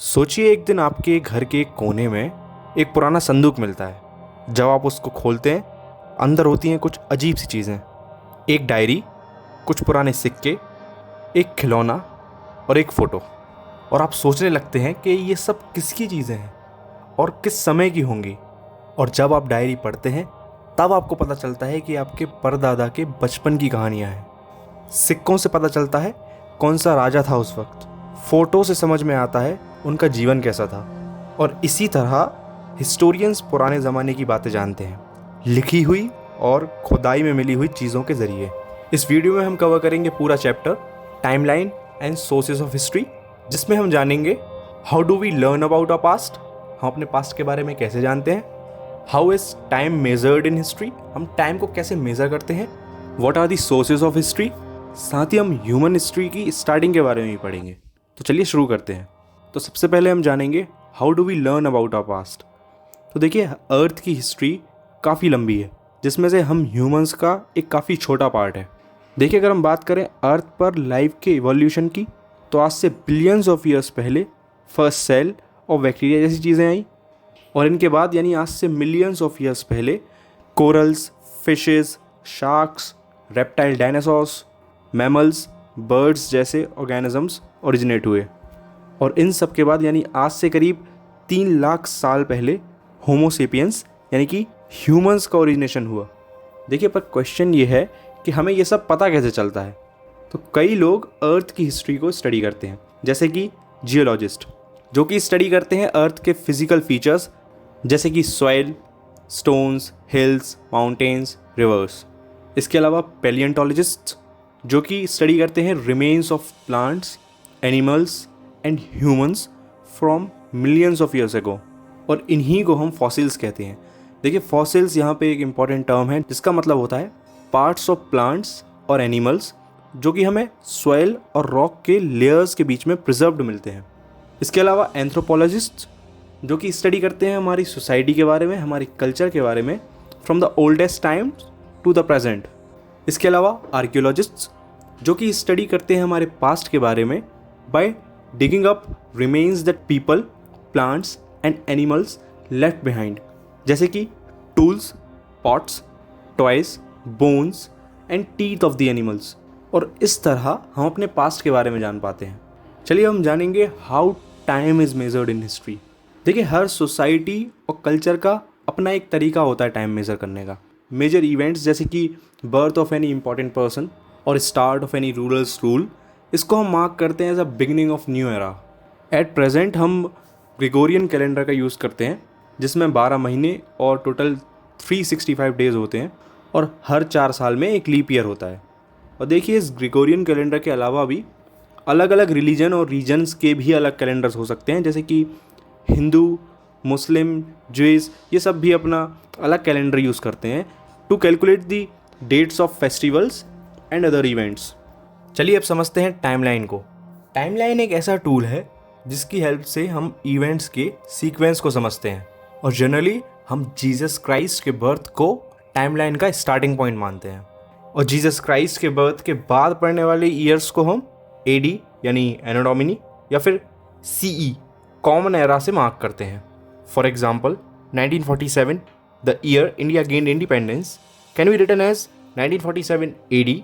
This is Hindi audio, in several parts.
सोचिए एक दिन आपके घर के एक कोने में एक पुराना संदूक मिलता है। जब आप उसको खोलते हैं, अंदर होती हैं कुछ अजीब सी चीज़ें। एक डायरी, कुछ पुराने सिक्के, एक खिलौना और एक फ़ोटो। और आप सोचने लगते हैं कि ये सब किसकी चीज़ें हैं और किस समय की होंगी। और जब आप डायरी पढ़ते हैं तब आपको पता चलता है कि आपके परदादा के बचपन की कहानियाँ हैं। सिक्कों से पता चलता है कौन सा राजा था उस वक्त। फ़ोटो से समझ में आता है उनका जीवन कैसा था। और इसी तरह हिस्टोरियंस पुराने ज़माने की बातें जानते हैं, लिखी हुई और खुदाई में मिली हुई चीज़ों के ज़रिए। इस वीडियो में हम कवर करेंगे पूरा chapter timeline and sources of history, जिसमें हम जानेंगे how do we learn about our past, हम अपने पास्ट के बारे में कैसे जानते हैं, how is time measured in history, हम टाइम को कैसे मेज़र करते हैं, what are the sources of history, साथ ही हम ह्यूमन हिस्ट्री की स्टार्टिंग के बारे में भी पढ़ेंगे। तो चलिए शुरू करते हैं। तो सबसे पहले हम जानेंगे how do we learn about our past. तो देखिए, अर्थ की हिस्ट्री काफ़ी लंबी है, जिसमें से हम ह्यूमंस का एक काफ़ी छोटा पार्ट है। देखिए, अगर हम बात करें अर्थ पर लाइफ के इवोल्यूशन की, तो आज से बिलियंस ऑफ ईयर्स पहले फर्स्ट सेल और बैक्टीरिया जैसी चीज़ें आई। और इनके बाद यानी आज से मिलियंस ऑफ ईयर्स पहले corals, fishes, sharks, reptile dinosaurs, mammals, birds जैसे ऑर्गेनिजम्स ओरिजिनेट हुए। और इन सब के बाद यानी आज से करीब 3 लाख साल पहले होमोसेपियंस यानी कि ह्यूमंस का ओरिजिनेशन हुआ। देखिए, पर क्वेश्चन ये है कि हमें ये सब पता कैसे चलता है। तो कई लोग अर्थ की हिस्ट्री को स्टडी करते हैं, जैसे कि जियोलॉजिस्ट, जो कि स्टडी करते हैं अर्थ के फिजिकल फीचर्स, जैसे कि soil, stones, hills, mountains, reverse. इसके अलावा पैलियोंटोलॉजिस्ट, जो कि स्टडी करते हैं remains of plants, animals and humans from millions of years ago, और इन्हीं को हम फॉसिल्स कहते हैं। देखिए, फॉसिल्स यहाँ पे एक इम्पॉर्टेंट टर्म है, जिसका मतलब होता है पार्ट्स ऑफ प्लांट्स और एनिमल्स जो कि हमें सॉइल और रॉक के लेयर्स के बीच में प्रिजर्व्ड मिलते हैं। इसके अलावा एंथ्रोपोलॉजिस्ट, जो कि स्टडी करते हैं हमारी सोसाइटी के बारे में, हमारी कल्चर के बारे में, from the oldest times to the present. इसके अलावा आर्कियोलॉजिस्ट्स, जो कि स्टडी करते हैं हमारे पास्ट के बारे में bye digging up remains that people, plants and animals left behind, जैसे कि tools, pots, toys, bones and teeth of the animals। और इस तरह हम अपने पास्ट के बारे में जान पाते हैं। चलिए हम जानेंगे how time is measured in history. देखिए, हर सोसाइटी और कल्चर का अपना एक तरीका होता है टाइम मेज़र करने का। मेजर इवेंट्स जैसे कि birth of any important person और start of any rulers rule, इसको हम मार्क करते हैं as a beginning of new era. At present हम ग्रेगोरियन कैलेंडर का यूज़ करते हैं, जिसमें 12 महीने और टोटल 365 डेज़ होते हैं, और हर 4 साल में एक लीप ईयर होता है। और देखिए, इस ग्रेगोरियन कैलेंडर के अलावा भी अलग अलग रिलीजन और रीजन्स के भी अलग कैलेंडर्स हो सकते हैं, जैसे कि हिंदू, मुस्लिम, ज्यूइश, ये सब भी अपना अलग कैलेंडर यूज़ करते हैं to calculate the dates of festivals and other events. चलिए अब समझते हैं टाइमलाइन को। टाइमलाइन एक ऐसा टूल है जिसकी हेल्प से हम इवेंट्स के सीक्वेंस को समझते हैं, और जनरली हम जीसस क्राइस्ट के बर्थ को टाइमलाइन का स्टार्टिंग पॉइंट मानते हैं। और जीसस क्राइस्ट के बर्थ के बाद पड़ने वाले ईयर्स को हम एडी यानी एनो डोमिनी या फिर सीई कॉमन एरा से मार्क करते हैं। For example 1947, the year India gained independence, can be written as 1947 AD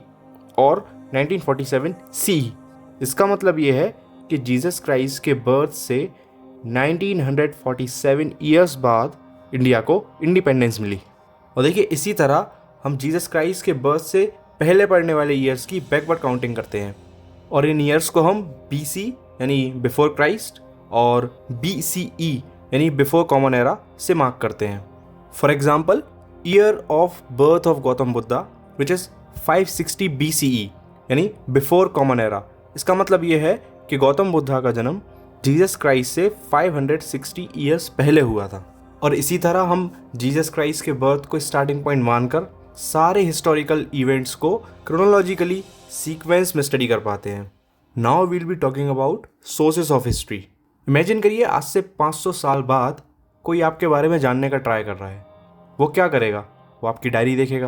और 1947 सी। इसका मतलब ये है कि जीसस क्राइस्ट के बर्थ से 1947 ईयर्स बाद इंडिया को इंडिपेंडेंस मिली। और देखिए, इसी तरह हम जीसस क्राइस्ट के बर्थ से पहले पड़ने वाले ईयर्स की बैकवर्ड काउंटिंग करते हैं, और इन ईयर्स को हम बीसी यानी बिफोर क्राइस्ट और बीसीई यानी बिफोर कॉमन एरा से मार्क करते हैं। For example, year of birth of Gautam Buddha which is 560 BCE यानी बिफोर कॉमन एरा। इसका मतलब ये है कि गौतम बुद्धा का जन्म जीसस क्राइस्ट से 560 ईयर्स पहले हुआ था। और इसी तरह हम जीसस क्राइस्ट के बर्थ को स्टार्टिंग पॉइंट मानकर सारे हिस्टोरिकल इवेंट्स को क्रोनोलॉजिकली सीक्वेंस में स्टडी कर पाते हैं। Now we'll be talking about sources of history. Imagine करिए, आज से 500 साल बाद कोई आपके बारे में जानने का ट्राई कर रहा है। वो क्या करेगा? वो आपकी डायरी देखेगा,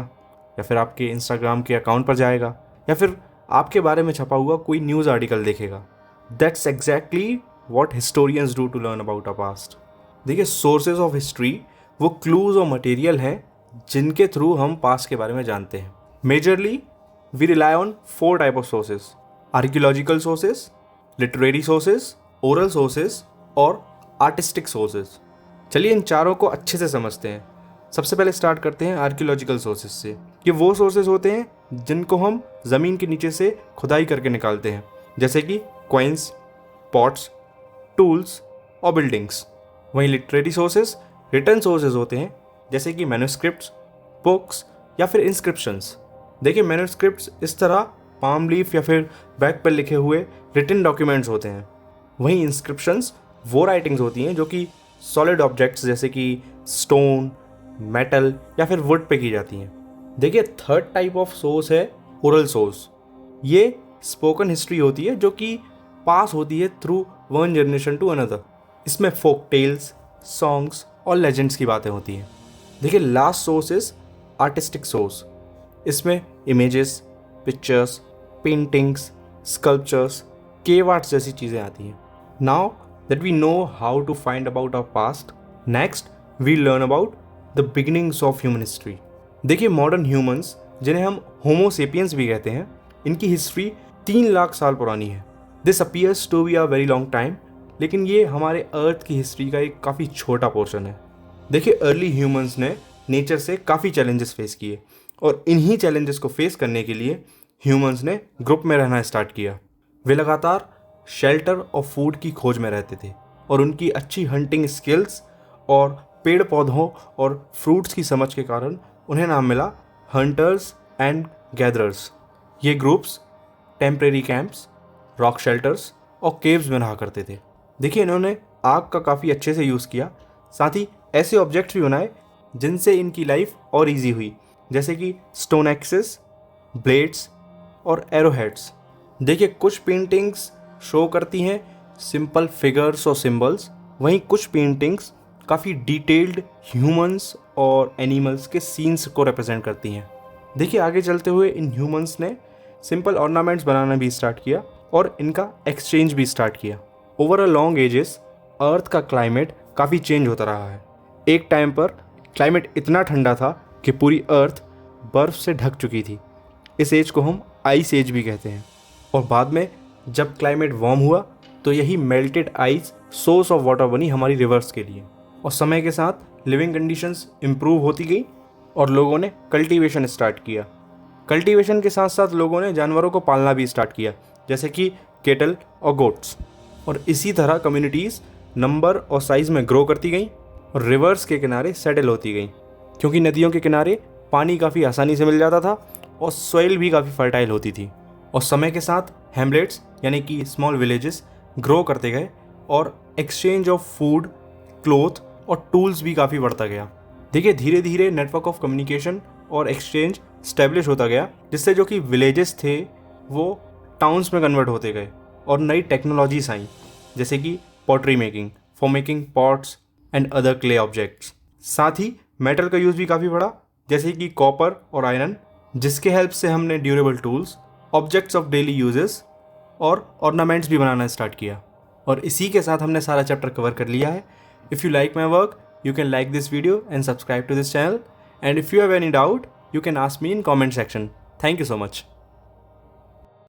या फिर आपके इंस्टाग्राम के अकाउंट पर जाएगा, या फिर आपके बारे में छपा हुआ कोई न्यूज़ आर्टिकल देखेगा। That's exactly what historians do to learn about a past. देखिए, सोर्सेज ऑफ हिस्ट्री वो क्लूज और मटेरियल हैं जिनके थ्रू हम पास्ट के बारे में जानते हैं। Majorly we rely on 4 type of sources: archaeological sources, literary sources, oral sources और आर्टिस्टिक सोर्सेज। चलिए इन चारों को अच्छे से समझते हैं। सबसे पहले स्टार्ट करते हैं आर्कियोलॉजिकल सोर्सेज से। ये वो सोर्सेज होते हैं जिनको हम ज़मीन के नीचे से खुदाई करके निकालते हैं, जैसे कि कॉइन्स, पॉट्स, टूल्स और बिल्डिंग्स। वहीं लिटरेरी सोर्सेज रिटन सोर्सेज होते हैं, जैसे कि मैन्युस्क्रिप्ट्स, बुक्स या फिर इंस्क्रिप्शंस। देखिए, मैन्युस्क्रिप्ट्स इस तरह पाम लीफ या फिर बैग पर लिखे हुए रिटन डॉक्यूमेंट्स होते हैं। वहीं इंस्क्रिप्शंस वो राइटिंग्स होती हैं जो कि सॉलिड ऑब्जेक्ट्स जैसे कि स्टोन, मेटल या फिर वुड पे की जाती हैं। देखिए, थर्ड टाइप ऑफ सोर्स है ओरल सोर्स। ये स्पोकन हिस्ट्री होती है जो कि पास होती है through one generation to another. इसमें फोक टेल्स, सॉन्ग्स और लेजेंड्स की बातें होती हैं। देखिए, last source is artistic source. इसमें images, pictures, paintings, sculptures, cave arts जैसी चीज़ें आती हैं। Now that we know how to find about our past, next we learn about the beginnings of human history. देखिए, मॉडर्न ह्यूमंस जिन्हें हम होमो सेपियंस भी कहते हैं, इनकी हिस्ट्री 3 लाख साल पुरानी है। This appears to be a very long time, लेकिन ये हमारे अर्थ की हिस्ट्री का एक काफ़ी छोटा पोर्शन है। देखिए, अर्ली ह्यूमंस ने नेचर से काफ़ी चैलेंजेस फेस किए और इन्हीं चैलेंजेस को फेस करने के लिए ह्यूमंस ने ग्रुप में रहना स्टार्ट किया। वे लगातार शेल्टर और फूड की खोज में रहते थे और उनकी अच्छी हंटिंग स्किल्स और पेड़ पौधों और फ्रूट्स की समझ के कारण उन्हें नाम मिला हंटर्स एंड गैदरर्स। ये groups temporary camps, rock shelters और केव्स में रहा करते थे। देखिए, इन्होंने आग का काफ़ी अच्छे से यूज़ किया, साथ ही ऐसे ऑब्जेक्ट्स भी बनाए जिनसे इनकी लाइफ और ईजी हुई, जैसे कि स्टोन एक्सेस, ब्लेड्स और एरोहेड्स। देखिए, कुछ पेंटिंग्स शो करती हैं सिंपल फिगर्स और सिंबल्स, वहीं कुछ पेंटिंग्स काफ़ी डिटेल्ड ह्यूमंस और एनिमल्स के सीन्स को रिप्रेजेंट करती हैं। देखिए, आगे चलते हुए इन ह्यूमंस ने सिंपल ऑर्नामेंट्स बनाना भी स्टार्ट किया और इनका एक्सचेंज भी स्टार्ट किया। ओवर अ लॉन्ग एजेस अर्थ का क्लाइमेट काफ़ी चेंज होता रहा है। एक टाइम पर क्लाइमेट इतना ठंडा था कि पूरी अर्थ बर्फ़ से ढक चुकी थी। इस एज को हम आइस एज भी कहते हैं। और बाद में जब क्लाइमेट वार्म हुआ तो यही melted ice source of water बनी हमारी रिवर्स के लिए। और समय के साथ लिविंग कंडीशंस इम्प्रूव होती गई और लोगों ने कल्टीवेशन स्टार्ट किया। कल्टीवेशन के साथ साथ लोगों ने जानवरों को पालना भी स्टार्ट किया, जैसे कि केटल और गोट्स। और इसी तरह कम्युनिटीज़ नंबर और साइज़ में ग्रो करती गई और रिवर्स के किनारे सेटल होती गई, क्योंकि नदियों के किनारे पानी काफ़ी आसानी से मिल जाता था और सॉइल भी काफ़ी फर्टाइल होती थी। और समय के साथ हैमलेट्स यानी कि स्मॉल विलेजेस ग्रो करते गए और एक्सचेंज ऑफ फूड, क्लोथ और टूल्स भी काफ़ी बढ़ता गया। देखिए, धीरे धीरे नेटवर्क ऑफ कम्युनिकेशन और एक्सचेंज स्टेब्लिश होता गया, जिससे जो कि विलेजेस थे वो टाउन्स में कन्वर्ट होते गए और नई टेक्नोलॉजीज आई, जैसे कि pottery making for making pots and other clay objects. साथ ही मेटल का यूज़ भी काफ़ी बढ़ा, जैसे कि कॉपर और आयरन, जिसके हेल्प से हमने durable tools, objects of daily uses और ऑर्नामेंट्स भी बनाना स्टार्ट किया। और इसी के साथ हमने सारा चैप्टर कवर कर लिया है। If you like my work, you can like this video and subscribe to this channel, and if you have any doubt you can ask me in comment section. Thank you so much.